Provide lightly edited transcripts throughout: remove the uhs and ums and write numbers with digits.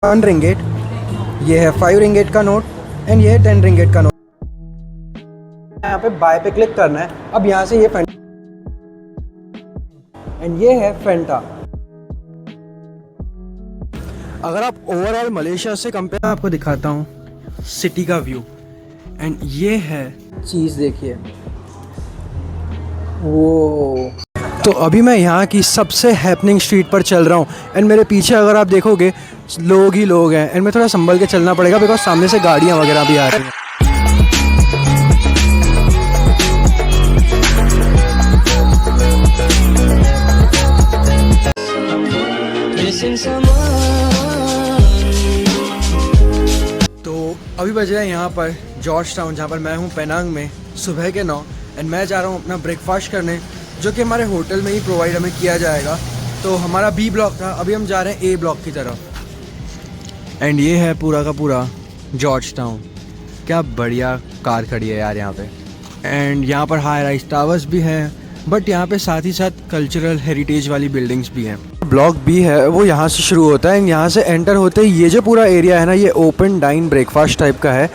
1 ringgit, ये है 5 ringgit का नोट एंड ये है 10 रिंगेट का नोट। यहाँ पे बाय पे क्लिक करना है। अब यहाँ से ये फेंटा एंड ये है फेंटा। अगर आप ओवरऑल मलेशिया से कंपेयर, आपको दिखाता हूँ सिटी का व्यू एंड ये है चीज़, देखिए वो। तो अभी मैं यहाँ की सबसे हैपनिंग स्ट्रीट पर चल रहा हूँ एंड मेरे पीछे अगर आप देखोगे लोग ही लोग हैं एंड मैं थोड़ा संभल के चलना पड़ेगा बिकॉज सामने से गाड़ियाँ वगैरह भी आ रही हैं। तो अभी बज रहा है यहाँ पर जॉर्ज टाउन, जहाँ पर मैं हूँ पेनांग में, सुबह के 9 एंड मैं जा रहा हूँ अपना ब्रेकफास्ट करने, जो कि हमारे होटल में ही प्रोवाइड हमें किया जाएगा। तो हमारा बी ब्लॉक था, अभी हम जा रहे हैं ए ब्लॉक की तरफ। एंड ये है पूरा का पूरा जॉर्ज टाउन। क्या बढ़िया कार खड़ी है यार यहाँ पे। एंड यहाँ पर हाई राइज टावर्स भी हैं, बट यहाँ पे साथ ही साथ कल्चरल हेरिटेज वाली बिल्डिंग्स भी हैं। ब्लॉक बी है वो यहाँ से शुरू होता है एंड यहाँ से एंटर होते ही ये जो पूरा एरिया है ना, ये ओपन डाइन ब्रेकफास्ट टाइप का है।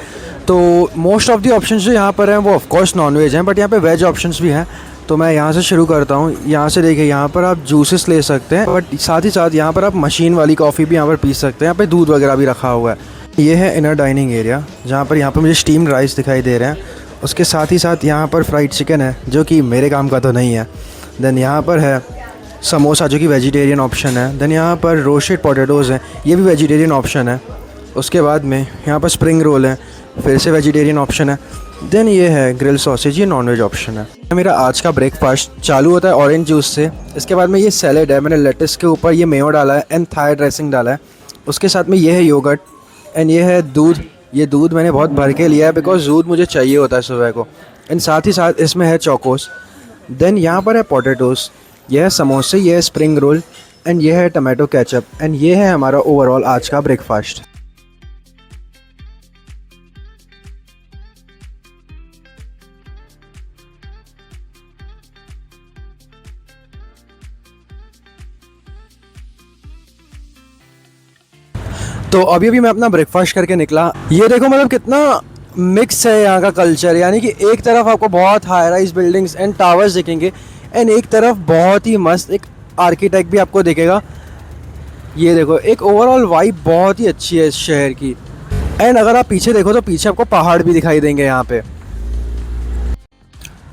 तो मोस्ट ऑफ द ऑप्शंस जो यहाँ पर हैं वो ऑफकोर्स नॉन वेज हैं, बट यहाँ पे वेज ऑप्शंस भी हैं। तो मैं यहाँ से शुरू करता हूँ। यहाँ से देखिए, यहाँ पर आप जूसेस ले सकते हैं, बट साथ ही साथ यहाँ पर आप मशीन वाली कॉफ़ी भी यहाँ पर पी सकते हैं। यहाँ पे दूध वगैरह भी रखा हुआ है। ये है इनर डाइनिंग एरिया, जहाँ पर मुझे स्टीम्ड राइस दिखाई दे रहे हैं। उसके साथ ही साथ यहाँ पर फ्राइड चिकन है, जो कि मेरे काम का तो नहीं है। देन यहाँ पर है समोसा, जो कि वेजिटेरियन ऑप्शन है। देन यहाँ पर रोस्टेड पोटैटोज़ हैं, ये भी वेजिटेरियन ऑप्शन है। उसके बाद में यहाँ पर स्प्रिंग रोल है, फिर से वेजिटेरियन ऑप्शन है। देन ये है ग्रिल सॉसेज, ये नॉन वेज ऑप्शन है। मेरा आज का ब्रेकफास्ट चालू होता है ऑरेंज जूस से। इसके बाद में ये सैलेड है, मैंने लेट्स के ऊपर ये मेयो डाला है एंड थाई ड्रेसिंग डाला है। उसके साथ में ये है योगर्ट एंड ये है दूध। ये दूध मैंने बहुत भर के लिया है बिकॉज दूध मुझे चाहिए होता है सुबह को। एंड साथ ही साथ इसमें है चोकोस। देन यहाँ पर है पोटैटोज़, ये है समोसे, ये है स्प्रिंग रोल एंड ये है टमाटो केचप। एंड ये है हमारा ओवरऑल आज का ब्रेकफास्ट। तो अभी मैं अपना ब्रेकफास्ट करके निकला। ये देखो मतलब कितना मिक्स है यहाँ का कल्चर, यानी कि एक तरफ आपको बहुत high rise buildings and towers दिखेंगे एंड एक तरफ बहुत ही मस्त एक आर्किटेक्ट भी आपको दिखेगा। ये देखो, एक ओवरऑल वाइब बहुत ही अच्छी है इस शहर की। एंड अगर आप पीछे देखो तो पीछे आपको पहाड़ भी दिखाई देंगे यहाँ पे।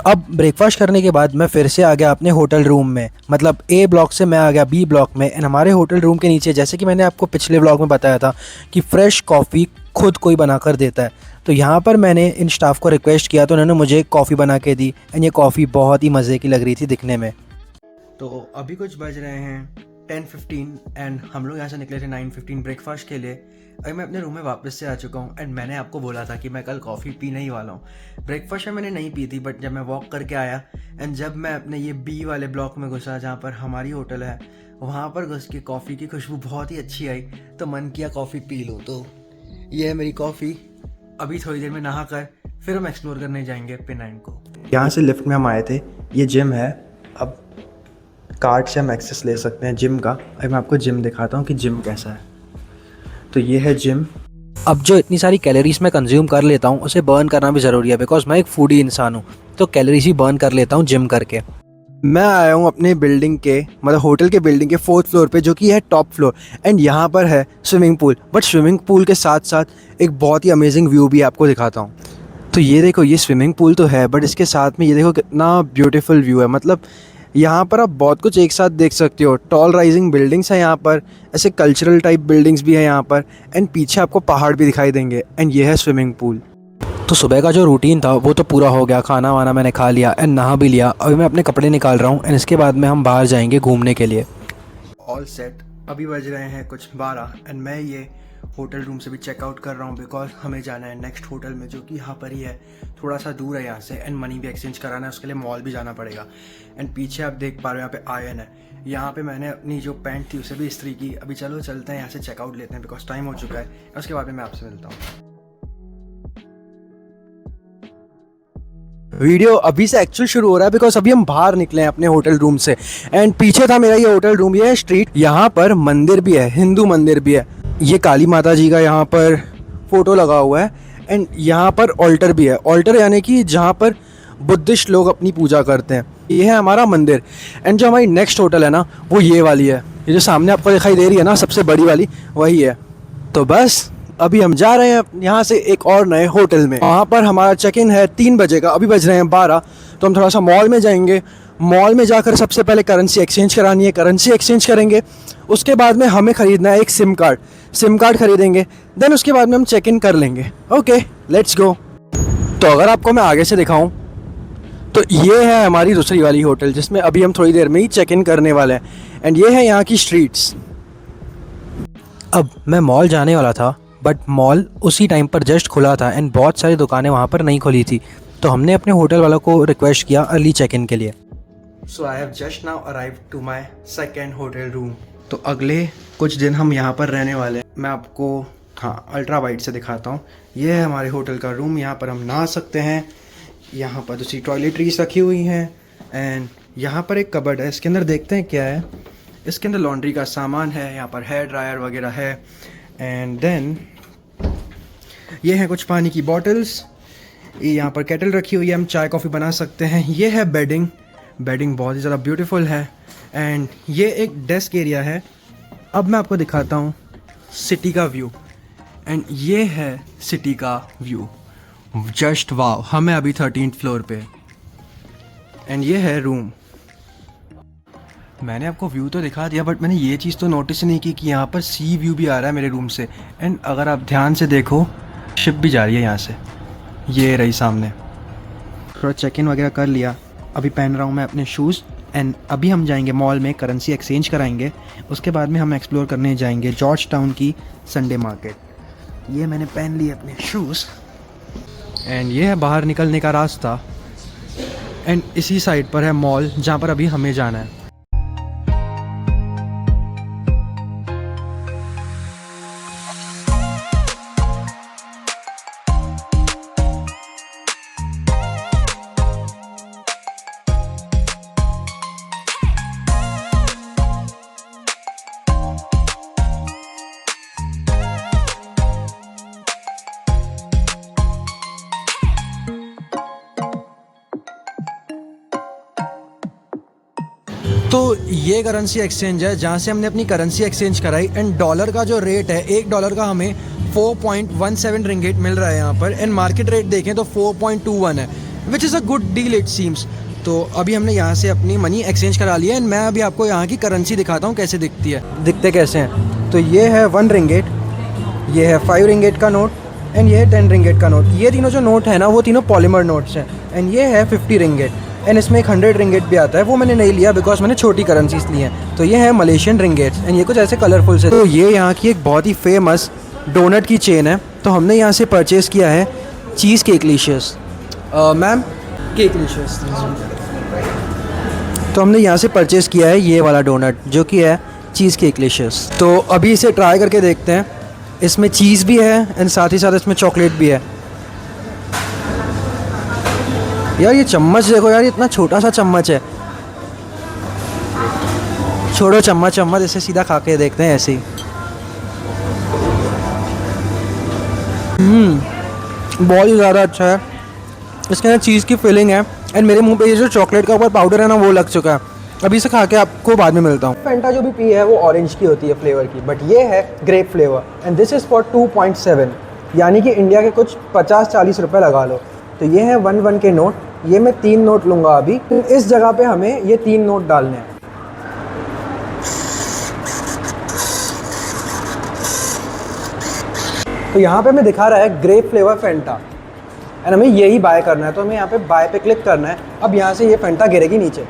अब ब्रेकफास्ट करने के बाद मैं फिर से आ गया अपने होटल रूम में, मतलब ए ब्लॉक से मैं आ गया बी ब्लॉक में। एंड हमारे होटल रूम के नीचे, जैसे कि मैंने आपको पिछले ब्लॉग में बताया था कि फ़्रेश कॉफ़ी खुद कोई बना कर देता है, तो यहाँ पर मैंने इन स्टाफ को रिक्वेस्ट किया तो उन्होंने मुझे कॉफ़ी बना के दी। एंड ये कॉफ़ी बहुत ही मज़े की लग रही थी दिखने में। तो अभी कुछ बज रहे हैं 10:15 एंड हम लोग यहाँ से निकले थे 9:15 ब्रेकफास्ट के लिए। अभी मैं अपने रूम में वापस से आ चुका हूँ एंड मैंने आपको बोला था कि मैं कल कॉफ़ी पीने ही वाला हूँ। ब्रेकफास्ट में मैंने नहीं पी थी, बट जब मैं वॉक करके आया एंड जब मैं अपने ये बी वाले ब्लॉक में घुसा जहाँ पर हमारी होटल है, वहाँ पर घुस के कॉफ़ी की खुशबू बहुत ही अच्छी आई, तो मन किया कॉफ़ी पी लूँ। तो ये है मेरी कॉफ़ी। अभी थोड़ी देर में नहा कर फिर हम एक्सप्लोर करने जाएंगे पेनांग को। यहाँ से लिफ्ट में हम आए थे, ये जिम है। अब कार्ड से हम एक्सेस ले सकते हैं जिम का। अभी मैं आपको जिम दिखाता हूँ कि जिम कैसा है। तो ये है जिम। अब जो इतनी सारी कैलोरीज मैं कंज्यूम कर लेता हूँ उसे बर्न करना भी ज़रूरी है, बिकॉज मैं एक फूडी इंसान हूँ, तो कैलोरीज ही बर्न कर लेता हूँ जिम करके। मैं आया हूँ अपने बिल्डिंग के, मतलब होटल के बिल्डिंग के 4th फ्लोर पे, जो कि है टॉप फ्लोर। एंड यहाँ पर है swimming pool, but swimming pool के साथ साथ एक बहुत ही अमेजिंग व्यू भी आपको दिखाता हूँ। तो ये देखो, ये स्विमिंग पूल तो है, बट इसके साथ में ये देखो कितना ब्यूटीफुल व्यू है। मतलब यहाँ पर आप बहुत कुछ एक साथ देख सकते हो। टॉल राइजिंग बिल्डिंग्स हैं यहाँ पर, ऐसे कल्चरल टाइप बिल्डिंग्स भी हैं यहाँ पर, एंड पीछे आपको पहाड़ भी दिखाई देंगे। एंड ये है स्विमिंग पूल। तो सुबह का जो रूटीन था वो तो पूरा हो गया, खाना वाना मैंने खा लिया एंड नहा भी लिया। अभी मैं अपने कपड़े निकाल रहा हूँ एंड इसके बाद में हम बाहर जाएंगे घूमने के लिए। All set. अभी बज रहे हैं कुछ 12 एंड मैं ये होटल रूम से भी चेकआउट कर रहा हूँ, बिकॉज हमें जाना है नेक्स्ट होटल में, जो कि यहाँ पर ही है, थोड़ा सा दूर है यहाँ से। एंड मनी भी एक्सचेंज कराना है, उसके लिए मॉल भी जाना पड़ेगा। एंड पीछे आप देख पा रहे हो यहाँ पे आयरन है। यहाँ पे मैंने अपनी जो पैंट थी उसे भी इस्त्री की। अभी चलो चलते हैं यहाँ से, चेकआउट लेते हैं बिकॉज टाइम हो चुका है। उसके बाद में मैं आपसे मिलता हूँ। वीडियो अभी से एक्चुअल शुरू हो रहा है बिकॉज अभी हम बाहर निकले हैं अपने होटल रूम से। एंड पीछे था मेरा ये होटल रूम, ये है स्ट्रीट। यहाँ पर मंदिर भी है, हिंदू मंदिर भी है। ये काली माता जी का यहाँ पर फ़ोटो लगा हुआ है एंड यहाँ पर ऑल्टर भी है। ऑल्टर यानी कि जहाँ पर बुद्धिस्ट लोग अपनी पूजा करते हैं। ये है हमारा मंदिर एंड जो हमारी नेक्स्ट होटल है ना वो ये वाली है। ये जो सामने आपको दिखाई दे रही है ना सबसे बड़ी वाली, वही है। तो बस अभी हम जा रहे हैं यहाँ से एक और नए होटल में। वहाँ पर हमारा चेक इन है 3 बजे का, अभी बज रहे हैं 12। तो हम थोड़ा सा मॉल में जाएंगे। मॉल में जाकर सबसे पहले करेंसी एक्सचेंज करानी है, करेंसी एक्सचेंज करेंगे। उसके बाद में हमें ख़रीदना है एक सिम कार्ड खरीदेंगे। देन उसके बाद में हम चेक इन कर लेंगे। Okay let's go. तो अगर आपको मैं आगे से दिखाऊं तो ये है हमारी दूसरी वाली होटल जिसमें अभी हम थोड़ी देर में ही चेक इन करने वाले हैं एंड ये है यहाँ की स्ट्रीट्स। अब मैं मॉल जाने वाला था बट मॉल उसी टाइम पर जस्ट खुला था एंड बहुत सारी दुकानें वहाँ पर नहीं खुली थी। तो हमने अपने होटल वालों को रिक्वेस्ट किया अर्ली चेक इन के लिए। So I have just now arrive to my second hotel room. तो अगले कुछ दिन हम यहाँ पर रहने वाले हैं। मैं आपको अल्ट्रा वाइड से दिखाता हूँ। ये है हमारे होटल का रूम। यहाँ पर हम नहा सकते हैं। यहाँ पर दूसरी टॉयलेटरीज रखी हुई हैं एंड यहाँ पर एक कबर्ड है। इसके अंदर देखते हैं क्या है। इसके अंदर लॉन्ड्री का सामान है, यहाँ पर हेयर ड्रायर वगैरह है एंड देन ये है कुछ पानी की बॉटल्स। यहाँ पर केटल रखी हुई है, हम चाय कॉफ़ी बना सकते हैं। ये है बेडिंग बहुत ही ज़्यादा ब्यूटीफुल है एंड ये एक डेस्क एरिया है। अब मैं आपको दिखाता हूँ सिटी का व्यू एंड ये है सिटी का व्यू। जस्ट वाव। हमें अभी 13th फ्लोर पे एंड ये है रूम। मैंने आपको व्यू तो दिखा दिया बट मैंने ये चीज़ तो नोटिस नहीं की कि यहाँ पर सी व्यू भी आ रहा है मेरे रूम से। एंड अगर आप ध्यान से देखो शिप भी जा रही है यहाँ से, ये रही सामने। थोड़ा चेक इन वगैरह कर लिया। अभी पहन रहा हूँ मैं अपने शूज़ एंड अभी हम जाएंगे मॉल में, करेंसी एक्सचेंज कराएंगे। उसके बाद में हम एक्सप्लोर करने जाएंगे जॉर्ज टाउन की संडे मार्केट। ये मैंने पहन लिए अपने शूज़ एंड ये है बाहर निकलने का रास्ता एंड इसी साइड पर है मॉल जहाँ पर अभी हमें जाना है। तो ये करेंसी एक्सचेंज है जहाँ से हमने अपनी करेंसी एक्सचेंज कराई एंड डॉलर का जो रेट है $1 का हमें 4.17 रिंगिट मिल रहा है यहाँ पर एंड मार्केट रेट देखें तो 4.21 है, which is a good deal it seems. तो अभी हमने यहाँ से अपनी मनी एक्सचेंज करा लिया एंड मैं अभी आपको यहाँ की करेंसी दिखाता हूँ कैसे दिखती है। दिखते कैसे हैं तो ये है 1 रिंगिट, ये है 5 रिंगिट का नोट एंड ये है 10 रिंगिट का नोट। ये तीनों जो नोट है ना वो तीनों पॉलीमर नोट्स हैं एंड ये है 50 रिंगिट एंड इसमें एक 100 रिंगिट भी आता है। वो मैंने नहीं लिया बिकॉज मैंने छोटी करेंसीज ली हैं। तो ये है मलेशियन रिंगिट्स एंड ये कुछ ऐसे कलरफुल से। तो ये यहाँ की एक बहुत ही फेमस डोनट की चेन है। तो हमने यहाँ से परचेज़ किया है चीज़ केकलिशियस। मैम केकलिशियस। तो हमने यहाँ से परचेज़ किया है ये वाला डोनट जो कि है चीज़ केकलिशियस। तो अभी इसे ट्राई करके देखते हैं। इसमें चीज़ भी है एंड साथ ही साथ इसमें चॉकलेट भी है। यार ये चम्मच देखो यार, इतना छोटा सा चम्मच है। छोड़ो चम्मच इसे सीधा खा के देखते हैं ऐसे ही। बहुत ही ज़्यादा अच्छा है। इसके अंदर चीज़ की फिलिंग है एंड मेरे मुंह पे ये जो चॉकलेट का ऊपर पाउडर है ना वो लग चुका है। अभी इसे खा के आपको बाद में मिलता हूँ। फैंटा जो भी पी है वो ऑरेंज की होती है फ्लेवर की, बट ये है grape flavour and this is for 2.7, यानी कि इंडिया के कुछ 50-40 रुपये लगा लो। तो ये है 1 के नोट। ये मैं 3 नोट लूँगा अभी। इस जगह पे हमें ये 3 नोट डालने हैं। तो यहाँ पे हमें दिखा रहा है ग्रेप फ्लेवर फैंटा एंड हमें यही बाय करना है। तो हमें यहाँ पे बाय पे क्लिक करना है। अब यहाँ से ये फैंटा गिरेगी नीचे।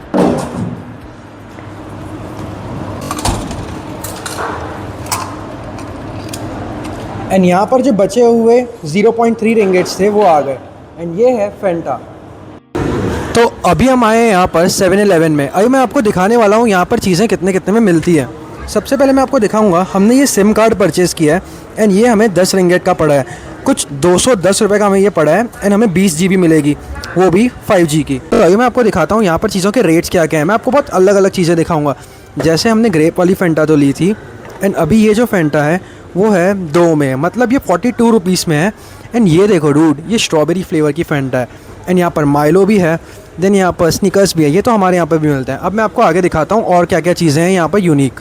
एंड यहाँ पर जो बचे हुए 0.3 रिंगिट्स थे वो आ गए एंड ये है फैंटा। तो अभी हम आए हैं यहाँ पर 7-Eleven में। अभी मैं आपको दिखाने वाला हूँ यहाँ पर चीज़ें कितने कितने में मिलती है। सबसे पहले मैं आपको दिखाऊंगा, हमने ये सिम कार्ड परचेज़ किया है एंड ये हमें 10 रिंगिट का पड़ा है। कुछ 210 रुपये का हमें ये पड़ा है एंड हमें 20 GB मिलेगी, वो भी 5G की। तो अभी मैं आपको दिखाता हूँ यहाँ पर चीज़ों के रेट्स क्या क्या हैं। मैं आपको बहुत अलग अलग चीज़ें दिखाऊँगा। जैसे हमने ग्रेप वाली फैंटा तो ली थी एंड अभी ये जो फैंटा है वो है 2 में, मतलब ये 42 रुपीज़ में है। एंड ये देखो डूड, ये स्ट्रॉबेरी फ्लेवर की फैंटा है। एंड यहाँ पर माइलो भी है, देन यहाँ पर स्निकर्स भी है, ये तो हमारे यहाँ पर भी मिलता है। अब मैं आपको आगे दिखाता हूँ और क्या क्या चीज़ें हैं यहाँ पर यूनिक।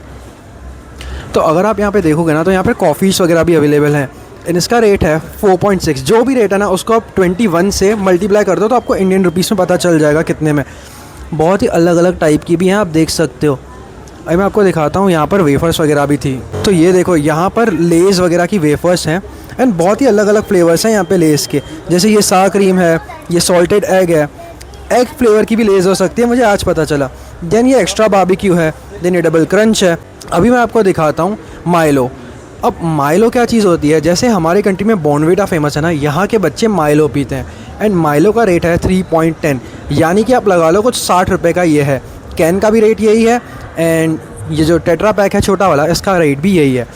तो अगर आप यहाँ पे देखोगे ना तो यहाँ पर कॉफ़ीज़ वगैरह भी अवेलेबल हैं। एंड इसका रेट है 4.6। जो भी रेट है ना उसको आप 21 से मल्टीप्लाई कर दो तो आपको इंडियन रुपीज़ में पता चल जाएगा कितने में। बहुत ही अलग अलग टाइप की भी हैं, आप देख सकते हो। अभी मैं आपको दिखाता हूँ, यहाँ पर वेफ़र्स वगैरह भी थी। तो ये देखो, यहाँ पर लेज़ वगैरह की वेफ़र्स हैं एंड बहुत ही अलग अलग फ्लेवर्स हैं यहाँ पे लेज़ के। जैसे ये सार क्रीम है, ये सॉल्टेड एग है, एग फ्लेवर की भी लेज़ हो सकती है, मुझे आज पता चला। देन ये एक्स्ट्रा बारबेक्यू है, देन ये डबल क्रंच है। अभी मैं आपको दिखाता हूँ माइलो। अब माइलो क्या चीज़ होती है, जैसे हमारे कंट्री में बॉर्नविटा फेमस है ना, यहाँ के बच्चे माइलो पीते हैं। एंड माइलो का रेट है 3.10, यानी कि आप लगा लो कुछ 60 रुपये का ये है। कैन का भी रेट यही है एंड ये जो टेट्रा पैक है छोटा वाला, इसका रेट भी यही है।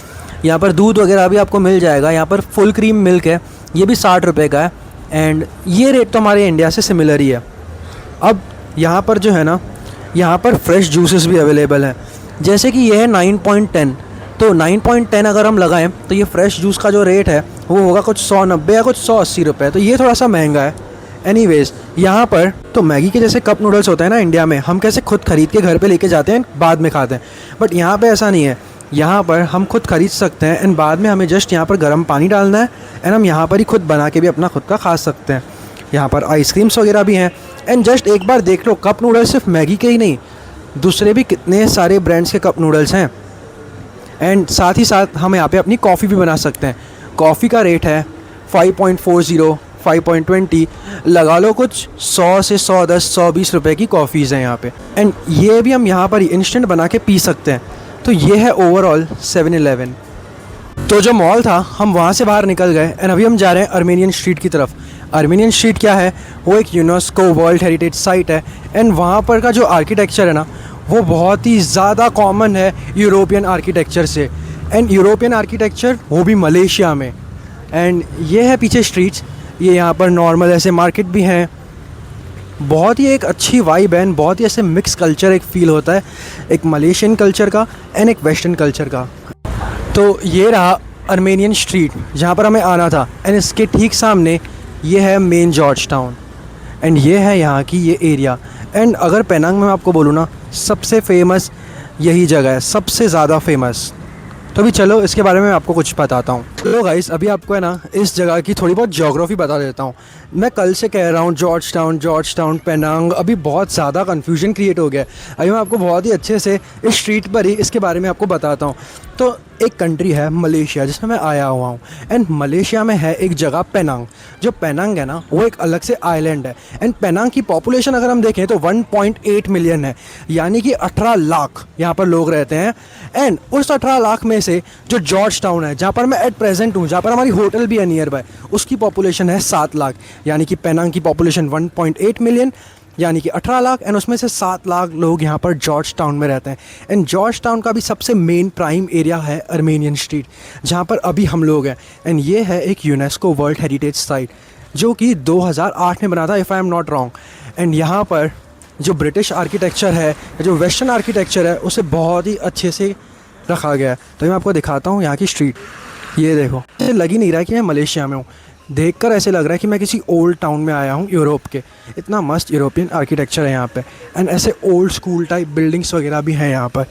यहाँ पर दूध वगैरह भी आपको मिल जाएगा। यहाँ पर फुल क्रीम मिल्क है, ये भी 60 रुपये का है। एंड ये रेट तो हमारे इंडिया से सिमिलर ही है। अब यहाँ पर जो है ना, यहाँ पर फ्रेश जूसेस भी अवेलेबल हैं। जैसे कि ये है 9.10, तो 9.10 अगर हम लगाएं तो ये फ्रेश जूस का जो रेट है वो होगा कुछ 190 या कुछ 180 रुपये, तो ये थोड़ा सा महंगा है। एनीवेज़, यहाँ पर तो मैगी के जैसे कप नूडल्स होते हैं ना इंडिया में, हम कैसे खुद ख़रीद के घर पे लेके जाते हैं बाद में खाते हैं, बट यहाँ पे ऐसा नहीं है। यहाँ पर हम खुद ख़रीद सकते हैं एंड बाद में हमें जस्ट यहाँ पर गर्म पानी डालना है एंड हम यहाँ पर ही खुद बना के भी अपना खुद का खा सकते हैं। यहाँ पर आइसक्रीम्स वगैरह भी हैं। एंड जस्ट एक बार देख लो, कप नूडल्स सिर्फ मैगी के ही नहीं, दूसरे भी कितने सारे ब्रांड्स के कप नूडल्स हैं। एंड साथ ही साथ हम यहाँ पे अपनी कॉफ़ी भी बना सकते हैं। कॉफ़ी का रेट है 5.40, 5.20, लगा लो कुछ 100 से 110, 120 रुपये की कॉफ़ीज़ हैं यहाँ पे। एंड ये भी हम यहाँ पर ही इंस्टेंट बना के पी सकते हैं। तो ये है ओवरऑल 7-Eleven। तो जो मॉल था हम वहाँ से बाहर निकल गए एंड अभी हम जा रहे हैं अर्मेनियन स्ट्रीट की तरफ। अर्मेनियन स्ट्रीट क्या है, वो एक यूनेस्को वर्ल्ड हेरिटेज साइट है। एंड वहाँ पर का जो आर्किटेक्चर है ना, वो बहुत ही ज़्यादा कॉमन है यूरोपियन आर्किटेक्चर से। एंड यूरोपियन आर्किटेक्चर वो भी मलेशिया में। एंड ये है पीछे स्ट्रीट्स, ये यहाँ पर नॉर्मल ऐसे मार्केट भी हैं। बहुत ही एक अच्छी वाइब है, बहुत ही ऐसे मिक्स कल्चर एक फ़ील होता है, एक मलेशियन कल्चर का एंड एक वेस्टर्न कल्चर का। तो ये रहा अर्मेनियन स्ट्रीट जहाँ पर हमें आना था। एंड इसके ठीक सामने ये है मेन जॉर्ज टाउन एंड ये है यहाँ की ये एरिया। एंड अगर पेनांग में मैं आपको बोलूँ ना, सबसे फेमस यही जगह है, सबसे ज़्यादा फेमस। तो अभी चलो इसके बारे में मैं आपको कुछ बताता हूँ। चलो गाइस, अभी आपको है ना इस जगह की थोड़ी बहुत ज्योग्राफी बता देता हूँ। मैं कल से कह रहा हूँ जॉर्ज टाउन, पेनांग, अभी बहुत ज़्यादा कन्फ्यूजन क्रिएट हो गया। अभी मैं आपको बहुत ही अच्छे से इस स्ट्रीट पर ही इसके बारे में आपको बताता हूँ। तो एक कंट्री है मलेशिया जिसमें मैं आया हुआ हूँ एंड मलेशिया में है एक जगह पेनांग। जो पेनांग है ना, वो एक अलग से आइलैंड है। एंड पेनांग की पॉपुलेशन अगर हम देखें तो 1.8 मिलियन है, यानी कि 18 लाख यहाँ पर लोग रहते हैं। एंड उस 18 लाख में से जो जॉर्ज टाउन है, जहाँ पर मैं एट प्रेजेंट हूँ, जहाँ पर हमारी होटल भी है नियर बाय, उसकी पॉपुलेशन है 7 लाख। यानी कि पेनांग की पॉपुलेशन 1.8 मिलियन, यानी कि 18 लाख, एंड उसमें से 7 लाख लोग यहाँ पर जॉर्ज टाउन में रहते हैं। एंड जॉर्ज टाउन का भी सबसे मेन प्राइम एरिया है अर्मेनियन स्ट्रीट, जहाँ पर अभी हम लोग हैं। एंड ये है एक यूनेस्को वर्ल्ड हेरिटेज साइट जो कि 2008 में बना था, if I am not wrong. And यहाँ पर जो ब्रिटिश आर्किटेक्चर है, जो वेस्टर्न आर्किटेक्चर है, उसे बहुत ही अच्छे से रखा गया है। तो मैं आपको दिखाता हूँ यहाँ की स्ट्रीट। ये देखो, ऐसे लग ही नहीं रहा है कि मैं मलेशिया में हूँ, देखकर ऐसे लग रहा है कि मैं किसी ओल्ड टाउन में आया हूँ यूरोप के। इतना मस्त यूरोपियन आर्किटेक्चर है यहाँ पे एंड ऐसे ओल्ड स्कूल टाइप बिल्डिंग्स वगैरह भी हैं यहाँ पर।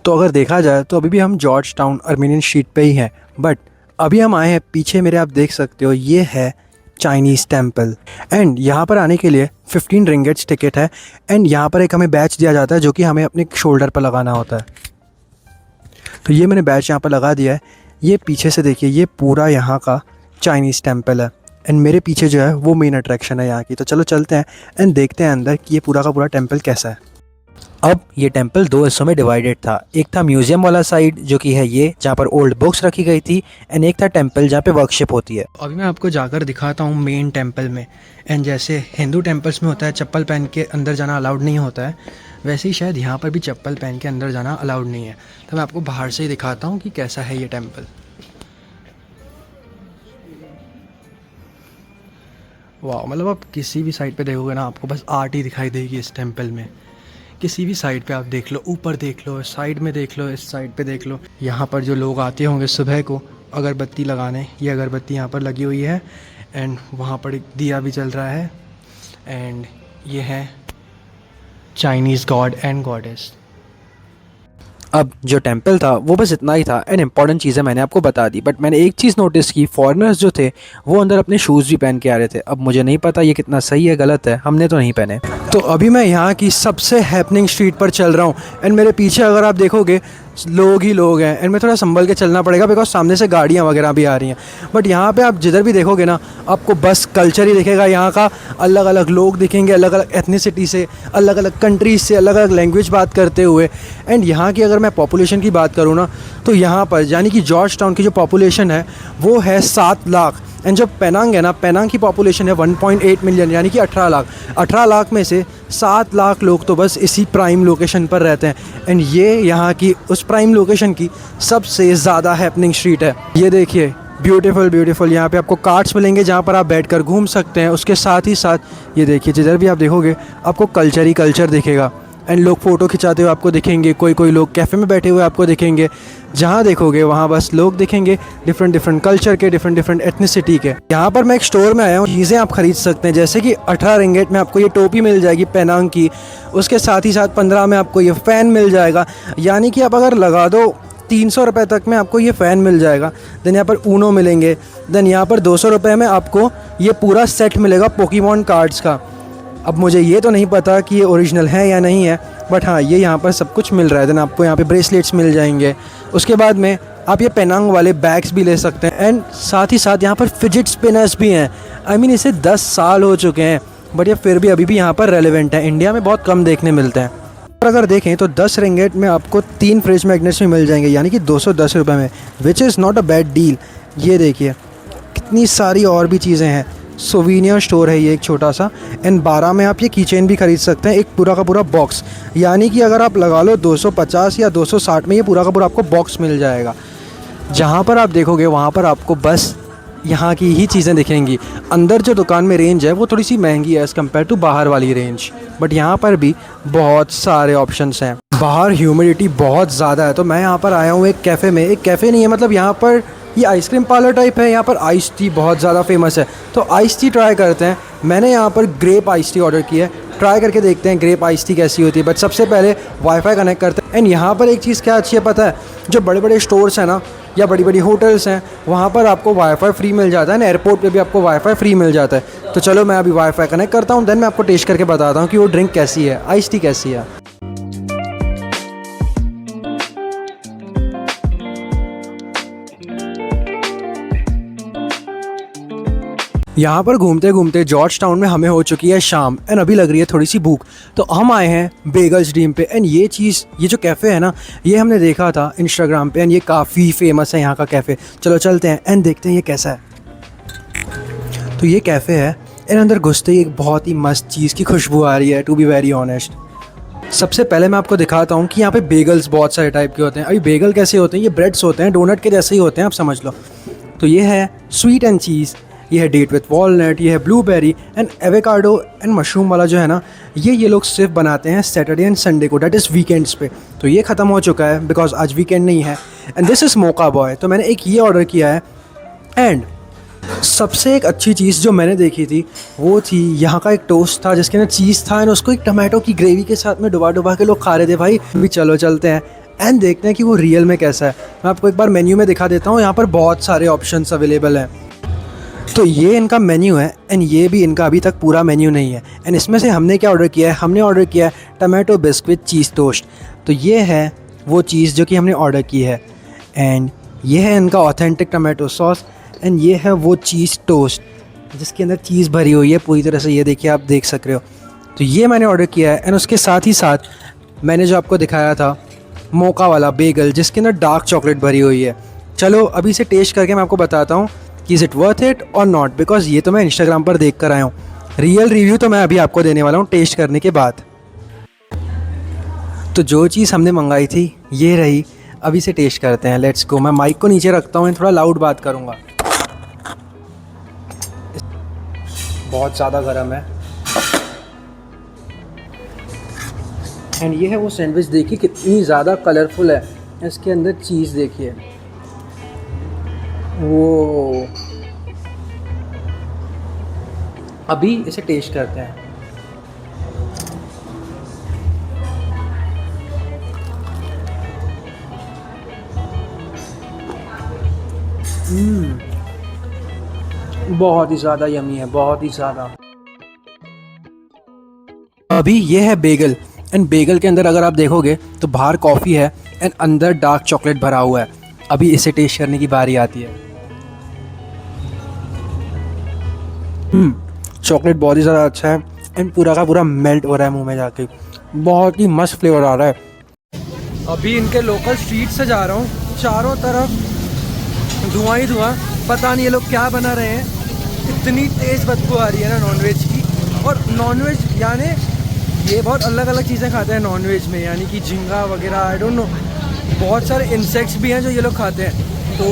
तो अगर देखा जाए तो अभी भी हम जॉर्ज टाउन अर्मेनियन स्ट्रीट पे ही हैं, बट अभी हम आए हैं पीछे मेरे, आप देख सकते हो, ये है चाइनीज़ टेम्पल। एंड यहाँ पर आने के लिए 15 रिंगेट्स टिकट है। एंड यहाँ पर एक हमें बैच दिया जाता है जो कि हमें अपने शोल्डर पर लगाना होता है। तो ये मैंने बैच यहाँ पर लगा दिया है। ये पीछे से देखिए, ये पूरा यहाँ का चाइनीज़ टेम्पल है एंड मेरे पीछे जो है वो मेन अट्रैक्शन है यहाँ की। तो चलो चलते हैं एंड देखते हैं अंदर कि ये पूरा का पूरा टेम्पल कैसा है। अब ये टेम्पल 2 हिस्सों में डिवाइडेड था। एक था म्यूजियम वाला साइड जो कि है ये, जहाँ पर ओल्ड बुक्स रखी गई थी, एंड एक था टेम्पल जहाँ पे वर्कशिप होती है। अभी मैं आपको जाकर दिखाता हूँ मेन टेम्पल में। एंड जैसे हिंदू टेम्पल्स में होता है चप्पल पहन के अंदर जाना अलाउड नहीं होता है, वैसे ही शायद यहाँ पर भी चप्पल पहन के अंदर जाना अलाउड नहीं है। तो मैं आपको बाहर से ही दिखाता हूँ कि कैसा है ये टेम्पल। वाह, मतलब आप किसी भी साइड पे देखोगे ना, आपको बस आर्ट ही दिखाई देगी इस टेंपल में, किसी भी साइड पे आप देख लो, ऊपर देख लो, साइड में देख लो, इस साइड पे देख लो, यहाँ पर जो लोग आते होंगे सुबह को अगरबत्ती लगाने, ये अगरबत्ती यहाँ पर लगी हुई है। एंड वहाँ पर एक दिया भी जल रहा है। एंड ये है चाइनीज़ गॉड एंड गॉडेस। अब जो टेंपल था वो बस इतना ही था एंड इम्पॉर्टेंट चीज़ें मैंने आपको बता दी। बट मैंने एक चीज़ नोटिस की, फॉरेनर्स जो थे वो अंदर अपने शूज़ भी पहन के आ रहे थे। अब मुझे नहीं पता ये कितना सही है गलत है, हमने तो नहीं पहने। तो अभी मैं यहाँ की सबसे हैपनिंग स्ट्रीट पर चल रहा हूँ एंड मेरे पीछे अगर आप देखोगे लोग ही लोग हैं एंड मैं थोड़ा संभल के चलना पड़ेगा बिकॉज सामने से गाड़ियाँ वगैरह भी आ रही हैं। बट यहाँ पे आप जिधर भी देखोगे ना आपको बस कल्चर ही दिखेगा यहाँ का। अलग अलग लोग दिखेंगे, अलग अलग एथनिसिटी से, अलग अलग कंट्रीज से, अलग अलग लैंग्वेज बात करते हुए। एंड यहाँ की अगर मैं पॉपुलेशन की बात करूँ ना तो यहाँ पर यानी कि जॉर्ज टाउन की जो पॉपुलेशन है वो है 7 लाख। एंड जो पेनांग है ना, पेनांग की पॉपुलेशन है 1.8 मिलियन यानी कि 18 लाख। 18 लाख में से 7 लाख लोग तो बस इसी प्राइम लोकेशन पर रहते हैं। एंड ये यहाँ की उस प्राइम लोकेशन की सबसे ज़्यादा हैपनिंग स्ट्रीट है। ये देखिए ब्यूटीफुल ब्यूटीफुल, यहाँ पे आपको कार्ट्स मिलेंगे जहाँ पर आप बैठकर घूम सकते हैं। उसके साथ ही साथ ये देखिए जिधर भी आप देखोगे आपको कल्चर ही कल्चर दिखेगा। एंड लोग फ़ोटो खिंचाते हुए आपको दिखेंगे, कोई लोग कैफ़े में बैठे हुए आपको दिखेंगे। जहाँ देखोगे वहाँ बस लोग दिखेंगे डिफरेंट कल्चर के, डिफरेंट एथनिसिटी के। यहाँ पर मैं एक स्टोर में आया हूँ, चीज़ें आप खरीद सकते हैं जैसे कि 18 रिंगेट में आपको ये टोपी मिल जाएगी पेनांग की। उसके साथ ही साथ 15 में आपको ये फ़ैन मिल जाएगा, यानी कि आप अगर लगा दो 300 रुपये तक में आपको ये फ़ैन मिल जाएगा। देन यहाँ पर ऊनो मिलेंगे। देन यहाँ पर 200 रुपये में आपको ये पूरा सेट मिलेगा पोकेमॉन कार्ड्स का। अब मुझे ये तो नहीं पता कि ये ओरिजिनल है या नहीं है, बट हाँ ये यहाँ पर सब कुछ मिल रहा है। देन आपको यहाँ पे ब्रेसलेट्स मिल जाएंगे। उसके बाद में आप ये पेनांग वाले बैग्स भी ले सकते हैं। एंड साथ ही साथ यहाँ पर फिजिट स्पिनर्स भी हैं। आई मीन इसे 10 साल हो चुके हैं बट ये फिर भी अभी भी यहाँ पर रेलेवेंट है। इंडिया में बहुत कम देखने मिलते हैं। और अगर देखें तो 10 रिंगेट में आपको 3 फ्रिज मैग्नेट्स भी मिल जाएंगे यानी कि 210 रुपये में, which is not a bad deal. ये देखिए कितनी सारी और भी चीज़ें हैं। सोवीनियर स्टोर है ये एक छोटा सा। एंड 12 में आप ये कीचेन भी खरीद सकते हैं, एक पूरा का पूरा बॉक्स। यानी कि अगर आप लगा लो 250 या 260 में ये पूरा का पूरा आपको बॉक्स मिल जाएगा। जहाँ पर आप देखोगे वहाँ पर आपको बस यहाँ की ही चीज़ें दिखेंगी। अंदर जो दुकान में रेंज है वो थोड़ी सी महंगी है एज़ कम्पेयर टू बाहर वाली रेंज, बट यहाँ पर भी बहुत सारे ऑप्शंस हैं। बाहर ह्यूमिडिटी बहुत ज़्यादा है तो मैं यहाँ पर आया हूँ एक कैफ़े में। एक कैफ़े नहीं है, मतलब यहाँ पर ये आइसक्रीम पार्लर टाइप है। यहाँ पर आइस टी बहुत ज़्यादा फेमस है तो आइस टी ट्राई करते हैं। मैंने यहाँ पर ग्रेप आइस टी ऑर्डर किया है, ट्राई करके देखते हैं ग्रेप आइस टी कैसी होती है। बट सबसे पहले वाईफाई कनेक्ट करते हैं। एंड यहाँ पर एक चीज़ क्या अच्छी है पता है, जो बड़े बड़े स्टोर्स हैं ना या बड़ी बड़ी होटल्स हैं वहाँ पर आपको वाईफाई फ्री मिल जाता है ना, एयरपोर्ट पे भी आपको वाईफाई फ्री मिल जाता है। तो चलो मैं अभी वाईफाई कनेक्ट करता हूँ, देन मैं आपको टेस्ट करके बताता हूँ कि वो ड्रिंक कैसी है, आइस टी कैसी है। यहाँ पर घूमते घूमते जॉर्ज टाउन में हमें हो चुकी है शाम एंड अभी लग रही है थोड़ी सी भूख, तो हम आए हैं बेगल्स ड्रीम पे। एंड ये चीज़, ये जो कैफ़े है ना, ये हमने देखा था इंस्टाग्राम पे एंड ये काफ़ी फेमस है यहाँ का कैफ़े। चलो चलते हैं एंड देखते हैं ये कैसा है। तो ये कैफ़े है एंड अंदर घुसते ही एक बहुत ही मस्त चीज़ की खुशबू आ रही है, टू बी वेरी ऑनेस्ट। सबसे पहले मैं आपको दिखाता हूँ कि यहाँ पे बेगल्स बहुत सारे टाइप के होते हैं। अभी बेगल कैसे होते हैं, ये ब्रेड्स होते हैं, डोनट के जैसे ही होते हैं, आप समझ लो। तो ये है स्वीट एंड चीज़, ये है डेट विथ वॉलनट, ये है blueberry and avocado and mushroom वाला जो है ना, ये लोग सिर्फ बनाते हैं सैटरडे एंड संडे को, डेट इज़ वीकेंड्स पे। तो ये ख़त्म हो चुका है बिकॉज आज वीकेंड नहीं है। And this is mocha boy, तो मैंने एक ये ऑर्डर किया है। एंड सबसे एक अच्छी चीज़ जो मैंने देखी थी वो थी यहाँ का एक टोस्ट था जिसके अंदर चीज़ था एंड उसको एक टमाटो की ग्रेवी के साथ में डुबा के लोग खा रहे थे। भाई अभी चलो चलते हैं एंड देखते हैं कि वो रियल में कैसा है। मैं आपको एक बार मेन्यू में दिखा देता हूँ, यहाँ पर बहुत सारे ऑप्शंस अवेलेबल हैं। तो ये इनका मेन्यू है एंड ये भी इनका अभी तक पूरा मेन्यू नहीं है। एंड इसमें से हमने क्या ऑर्डर किया है, हमने ऑर्डर किया है टमाटो बिस्किट चीज़ टोस्ट। तो ये है वो चीज़ जो कि हमने ऑर्डर की है। एंड ये है इनका ऑथेंटिक टमाटो सॉस एंड ये है वो चीज़ टोस्ट जिसके अंदर चीज़ भरी हुई है पूरी तरह से। ये देखिए, आप देख सक रहे हो। तो ये मैंने ऑर्डर किया है एंड उसके साथ ही साथ मैंने जो आपको दिखाया था मोका वाला बेगल जिसके अंदर डार्क चॉकलेट भरी हुई है। चलो अभी से टेस्ट करके मैं आपको बताता हूँ कि इज़ इट वर्थ इट और नॉट, बिकॉज ये तो मैं इंस्टाग्राम पर देख कर आया हूँ। रियल रिव्यू तो मैं अभी आपको देने वाला हूँ टेस्ट करने के बाद। तो जो चीज़ हमने मंगाई थी ये रही, अभी से टेस्ट करते हैं, लेट्स गो। मैं माइक को नीचे रखता हूँ, थोड़ा लाउड बात करूँगा। बहुत ज़्यादा गर्म है एंड ये है वो सैंडविच, देखिए कितनी ज़्यादा कलरफुल है। इसके अंदर चीज़ देखिए, वो अभी इसे टेस्ट करते हैं। बहुत ही ज़्यादा यमी है, बहुत ही ज़्यादा। अभी ये है बेगल, एंड बेगल के अंदर अगर आप देखोगे तो बाहर कॉफ़ी है एंड अंदर डार्क चॉकलेट भरा हुआ है। अभी इसे टेस्ट करने की बारी आती है। चॉकलेट बहुत ही ज़्यादा अच्छा है एंड पूरा का पूरा मेल्ट हो रहा है मुंह में जाके, बहुत ही मस्त फ्लेवर आ रहा है। अभी इनके लोकल स्ट्रीट से जा रहा हूँ, चारों तरफ धुआं ही धुआं, पता नहीं ये लोग क्या बना रहे हैं, इतनी तेज़ बदबू आ रही है ना नॉनवेज की। और नॉनवेज यानी ये बहुत अलग अलग चीज़ें खाते हैं नॉनवेज में, यानी कि झींगा वगैरह, आई डोंट नो, बहुत सारे इंसेक्ट्स भी हैं जो ये लोग खाते हैं। तो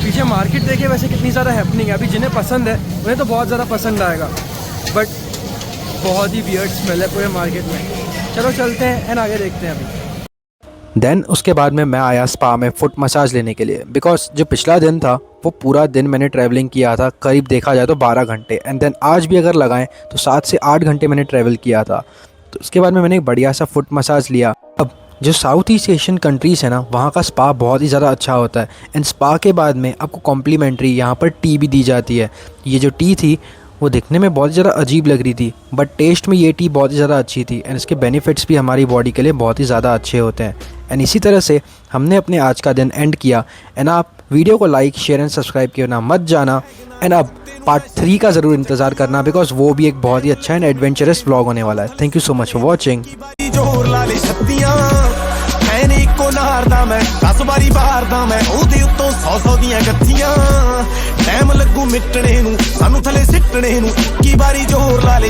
पीछे मार्केट देखिए वैसे कितनी ज़्यादा हैपनिंग है। अभी जिन्हें पसंद है उन्हें तो बहुत ज़्यादा पसंद आएगा, बट बहुत ही वियर्ड स्मेल है पूरे मार्केट में। चलो चलते हैं एंड आगे देखते हैं अभी। देन उसके बाद में मैं आया स्पा में फुट मसाज लेने के लिए, बिकॉज जो पिछला दिन था वो पूरा दिन मैंने ट्रैवलिंग किया था, करीब देखा जाए तो 12 घंटे, एंड देन आज भी अगर लगाएं तो 7 से 8 घंटे मैंने ट्रैवल किया था। तो उसके बाद में मैंने एक बढ़िया सा फुट मसाज लिया। अब जो साउथ ईस्ट एशियन कंट्रीज़ है ना, वहाँ का स्पा बहुत ही ज़्यादा अच्छा होता है, एंड स्पा के बाद में आपको कॉम्प्लीमेंट्री यहाँ पर टी भी दी जाती है। ये जो टी थी वो दिखने में बहुत ज़्यादा अजीब लग रही थी, बट टेस्ट में ये टी बहुत ही ज़्यादा अच्छी थी, एंड इसके बेनिफिट्स भी हमारी बॉडी के लिए बहुत ही ज़्यादा अच्छे होते हैं। एंड इसी तरह से हमने अपने आज का दिन एंड किया। एंड आप वीडियो को लाइक शेयर एंड सब्सक्राइब करना मत जाना, एंड अब पार्ट 3 का ज़रूर इंतज़ार करना, बिकॉज वो भी एक बहुत ही अच्छा एंड एडवेंचरस व्लॉग होने वाला है। Thank you so much for watching. ਇੱਕੋ ਨਾਰਦਾ ਮੈਂ 10 ਵਾਰੀ ਬਾਰਦਾ ਮੈਂ ਉਹਦੇ ਉੱਤੋਂ 100 ਦੀਆਂ ਗੱਥੀਆਂ ਟਾਈਮ ਲੱਗੂ ਮਿਟਣੇ ਨੂੰ ਸਾਨੂੰ ਥੱਲੇ ਸਿੱਟਣੇ ਨੂੰ 21 ਵਾਰੀ ਜ਼ੋਰ ਲਾ ਲੈ